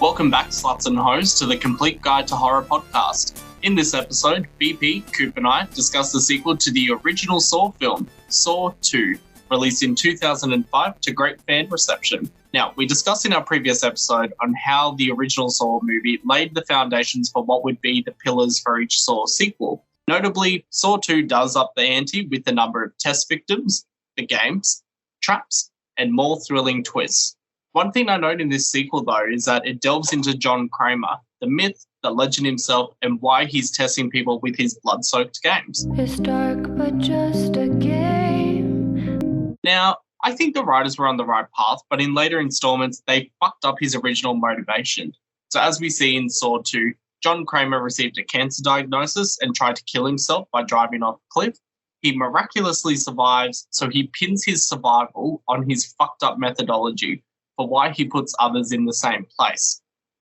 Welcome back, sluts and hoes, to the Complete Guide to Horror podcast. In this episode, BP, Coop and I discuss the sequel to the original Saw film, Saw 2, released in 2005 to great fan reception. Now, we discussed in our previous episode on how the original Saw movie laid the foundations for what would be the pillars for each Saw sequel. Notably, Saw 2 does up the ante with the number of test victims, the games, traps, and more thrilling twists. One thing I note in this sequel, though, is that it delves into John Kramer, the myth, the legend himself, and why he's testing people with his blood-soaked games. It's dark, but just a game. Now, I think the writers were on the right path, but in later installments, they fucked up his original motivation. So as we see in Saw 2, John Kramer received a cancer diagnosis and tried to kill himself by driving off a cliff. He miraculously survives, so he pins his survival on his fucked up methodology for why he puts others in the same place.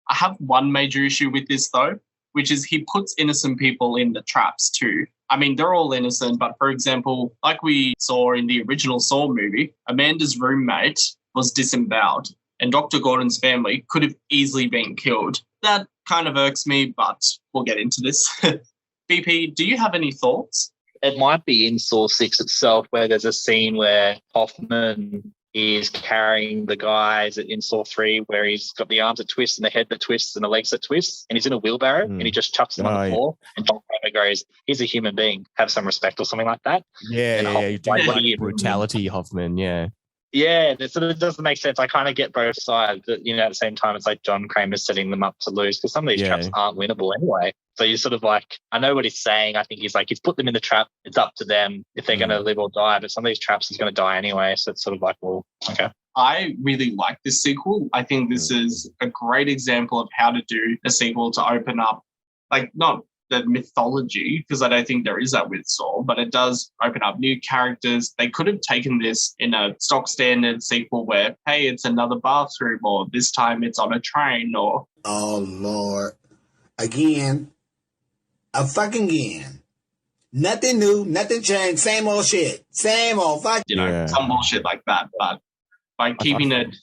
I have one major issue with this, though, which is he puts innocent people in the traps too. I mean, they're all innocent, but for example, like we saw in the original Saw movie, Amanda's roommate was disemboweled, and Dr. Gordon's family could have easily been killed. That kind of irks me, but we'll get into this. BP, do you have any thoughts? It might be in Saw 6 itself where there's a scene where Hoffman is carrying the guys in Saw 3 where he's got the arms that twist and the head that twists and the legs that twist, and he's in a wheelbarrow and he just chucks them on the floor. And John Kramer goes, he's a human being, have some respect or something like that. Yeah. Brutality, Hoffman, yeah. Yeah, it sort of doesn't make sense. I kind of get both sides, but, at the same time, it's like John Kramer's setting them up to lose because some of these traps aren't winnable anyway. So you're sort of like, I know what he's saying. I think he's like, he's put them in the trap. It's up to them if they're going to live or die. But some of these traps, he's going to die anyway. So it's sort of like, well, okay. I really like this sequel. I think this is a great example of how to do a sequel to open up, like, not the mythology, because I don't think there is that with Saw, but it does open up new characters. They could have taken this in a stock standard sequel where, hey, it's another bathroom, or this time it's on a train, or... Oh, Lord. Again. A fucking again. Nothing new, nothing changed, same old shit. Same old fuck. Some bullshit like that. But by keeping it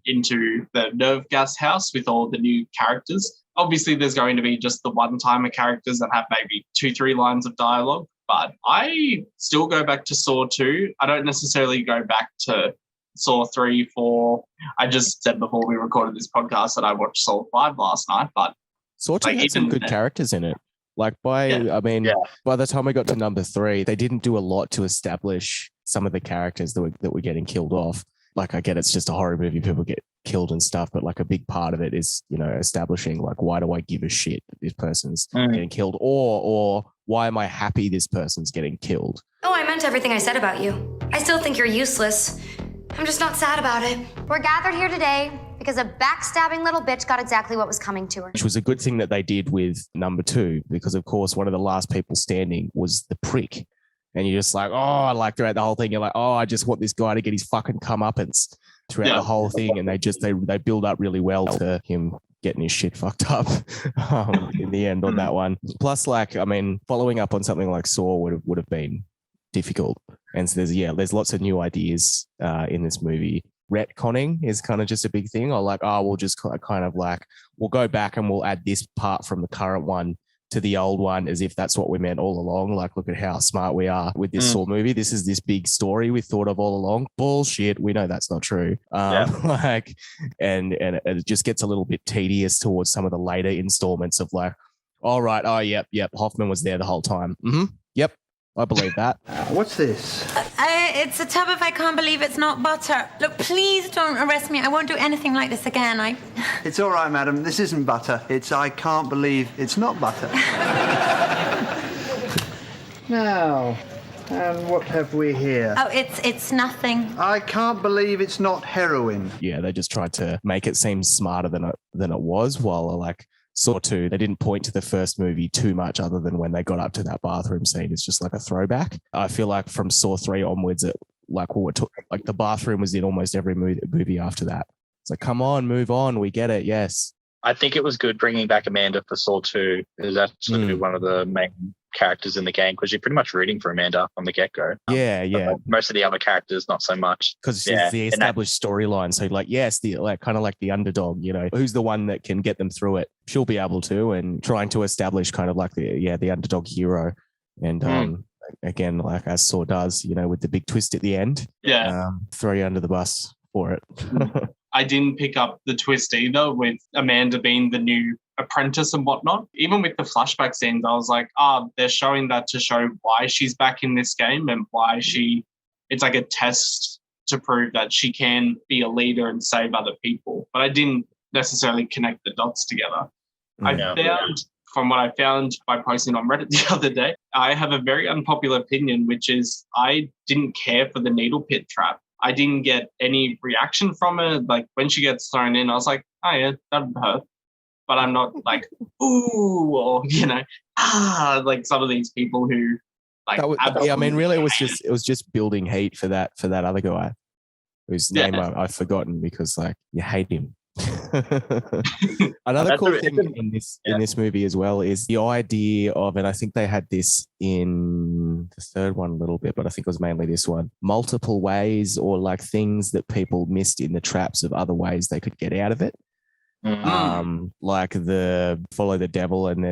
into the nerve gas house with all the new characters, obviously there's going to be just the one-timer characters that have maybe 2-3 lines of dialogue. But I still go back to Saw 2. I don't necessarily go back to Saw 3, 4. I just said before we recorded this podcast that I watched Saw 5 last night. But Saw 2 had some good characters in it. By the time we got to number 3, they didn't do a lot to establish some of the characters that were getting killed off. Like, I get it's just a horror movie, people get killed and stuff, but like a big part of it is, establishing like, why do I give a shit that this person's getting killed, or why am I happy this person's getting killed? Oh, I meant everything I said about you. I still think you're useless. I'm just not sad about it. We're gathered here today because a backstabbing little bitch got exactly what was coming to her. Which was a good thing that they did with number 2, because of course one of the last people standing was the prick. And you're just like, like throughout the whole thing, you're like, I just want this guy to get his fucking comeuppance throughout the whole thing. And they build up really well to him getting his shit fucked up in the end on that one. Plus, following up on something like Saw would have been difficult. And so there's lots of new ideas in this movie. Retconning is kind of just a big thing. Or like, we'll just kind of like, we'll go back and we'll add this part from the current one to the old one as if that's what we meant all along. Like, look at how smart we are with this Saw movie. This is this big story we thought of all along. Bullshit. We know that's not true. And it just gets a little bit tedious towards some of the later installments of like, all right. Oh, yep. Hoffman was there the whole time. Mm-hmm. Yep. I believe that. What's this? It's a tub of I can't believe it's not butter. Look, please don't arrest me. I won't do anything like this again. It's all right, madam. This isn't butter. It's I can't believe it's not butter. Now, and what have we here? Oh, it's nothing. I can't believe it's not heroin. Yeah, they just tried to make it seem smarter than it was, while like Saw 2, they didn't point to the first movie too much other than when they got up to that bathroom scene. It's just like a throwback. I feel like from Saw 3 onwards, the bathroom was in almost every movie after that. It's like, come on, move on. We get it. Yes. I think it was good bringing back Amanda for Saw 2. It was actually one of the main characters in the game because you're pretty much rooting for Amanda from the get-go. Yeah. Most of the other characters, not so much. Because it's the established storyline. So like, yes, the like kind of like the underdog, you know, who's the one that can get them through it? She'll be able to, and trying to establish kind of like the underdog hero. And again, like as Saw does, you know, with the big twist at the end. Yeah. Throw you under the bus for it. I didn't pick up the twist either with Amanda being the new apprentice and whatnot. Even with the flashback scenes, I was like, they're showing that to show why she's back in this game and why it's like a test to prove that she can be a leader and save other people. But I didn't necessarily connect the dots together. From what I found by posting on Reddit the other day, I have a very unpopular opinion, which is I didn't care for the needle pit trap. I didn't get any reaction from it. Like when she gets thrown in, I was like, oh yeah, that'd hurt. But I'm not like, ooh, or, you know, like some of these people who like. I mean, really, it was just building hate for that other guy whose name I've forgotten because like you hate him. Another cool thing in this movie as well is the idea of, and I think they had this in the third one a little bit, but I think it was mainly this one, multiple ways or like things that people missed in the traps of other ways they could get out of it. Like the follow the devil, and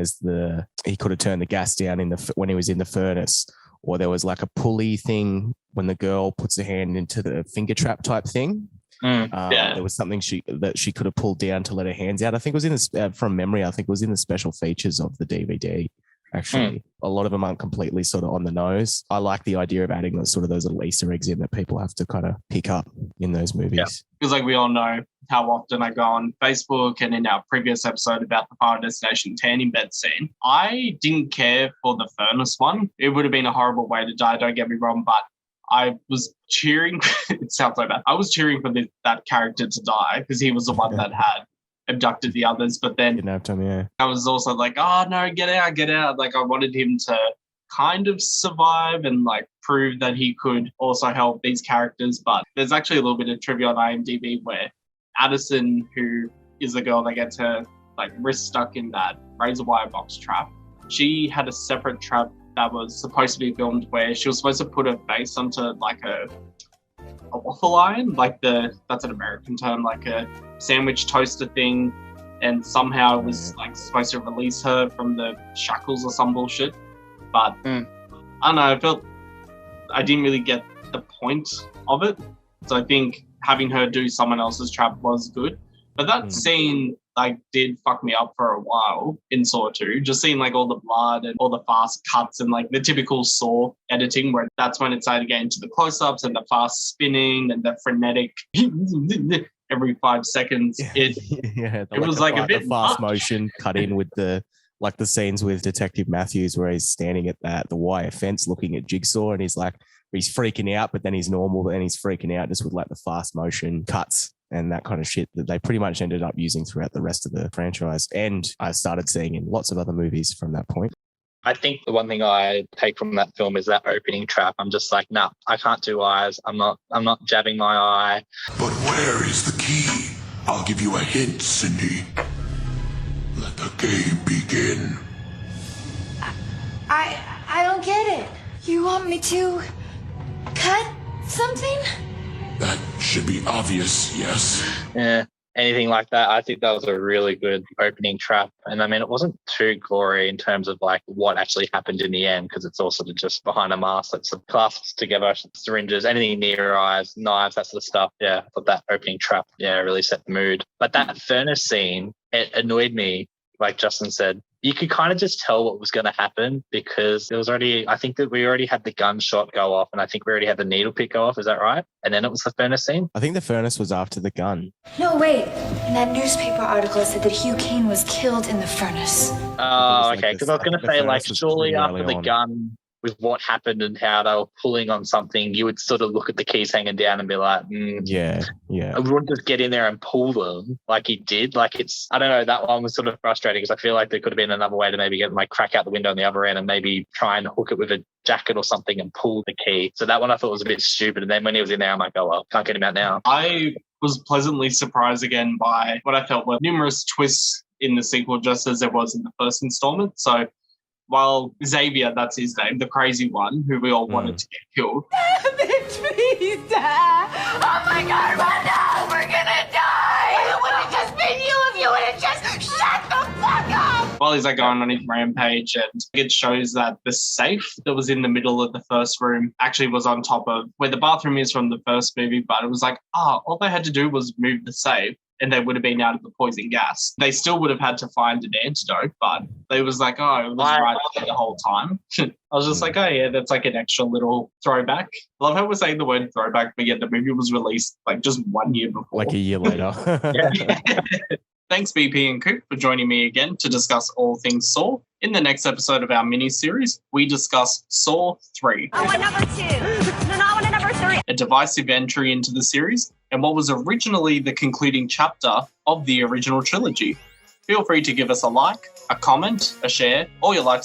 he could have turned the gas down when he was in the furnace, or there was like a pulley thing when the girl puts her hand into the finger trap type thing. There was something she could have pulled down to let her hands out. I think it was in this from memory. I think it was in the special features of the DVD. Actually, a lot of them aren't completely sort of on the nose. I like the idea of adding those little Easter eggs in that people have to kind of pick up in those movies. Because like we all know how often I go on Facebook, and in our previous episode about the Final Destination tanning bed scene, I didn't care for the furnace one. It would have been a horrible way to die, don't get me wrong, but I was cheering. It sounds like that. I was cheering for that character to die because he was the one that had abducted the others. But then didn't have time, I was also like, oh no, get out. Like I wanted him to kind of survive and like prove that he could also help these characters. But there's actually a little bit of trivia on IMDb where Addison, who is the girl that gets her like wrist stuck in that razor wire box trap, she had a separate trap that was supposed to be filmed where she was supposed to put her face onto like a waffle iron, like that's an American term, like a sandwich toaster thing, and somehow it was like supposed to release her from the shackles or some bullshit. But I don't know, I didn't really get the point of it. So I think having her do someone else's trap was good. But that scene like did fuck me up for a while in Saw 2. Just seeing like all the blood and all the fast cuts and like the typical Saw editing, where that's when it started getting to the close-ups and the fast spinning and the frenetic every 5 seconds. It was like a bit fast motion cut in with the scenes with Detective Matthews where he's standing at the wire fence looking at Jigsaw, and he's freaking out, but then he's normal, but then he's freaking out, just with like the fast motion cuts and that kind of shit that they pretty much ended up using throughout the rest of the franchise. And I started seeing in lots of other movies from that point. I think the one thing I take from that film is that opening trap. I'm just like, nah, I can't do eyes. I'm not jabbing my eye. But where is the key? I'll give you a hint, Cindy. Let the game begin. I don't get it. You want me to cut something? That should be obvious, yes? Yeah, anything like that. I think that was a really good opening trap. And I mean, it wasn't too gory in terms of like what actually happened in the end, because it's all sort of just behind a mask that's clasps together, syringes, anything near your eyes, knives, that sort of stuff. Yeah, I thought that opening trap, really set the mood. But that furnace scene, it annoyed me. Like Justin said, you could kind of just tell what was going to happen because it was I think that we already had the gunshot go off, and I think we already had the needle pit go off. Is that right? And then it was the furnace scene? I think the furnace was after the gun. No, wait. In that newspaper article, it said that Hugh Kane was killed in the furnace. Oh, okay. Because I was going to say, like, surely after the gun, with what happened and how they were pulling on something, you would sort of look at the keys hanging down and be like, yeah. I wouldn't just get in there and pull them like he did. Like I don't know, that one was sort of frustrating because I feel like there could have been another way to maybe get my crack out the window on the other end and maybe try and hook it with a jacket or something and pull the key. So that one I thought was a bit stupid. And then when he was in there, I'm like, oh, well, can't get him out now. I was pleasantly surprised again by what I felt were numerous twists in the sequel, just as there was in the first installment. So while Xavier, that's his name, the crazy one who we all wanted to get killed. Please, Dad. Oh my God, run now. We're gonna die. It would have just been you if you would have just shut the fuck up. While he's like going on his rampage, and it shows that the safe that was in the middle of the first room actually was on top of where the bathroom is from the first movie, but it was like, all they had to do was move the safe and they would have been out of the poison gas. They still would have had to find an antidote, but they was like, it was right there the whole time. I was just like, that's like an extra little throwback. I love how we're saying the word throwback, but yet the movie was released like just 1 year before. Like a year later. Thanks, BP and Coop, for joining me again to discuss all things Saw. In the next episode of our mini-series, we discuss Saw 3. I want number 2. No, I want number 3. A divisive entry into the series, and what was originally the concluding chapter of the original trilogy. Feel free to give us a like, a comment, a share. All your likes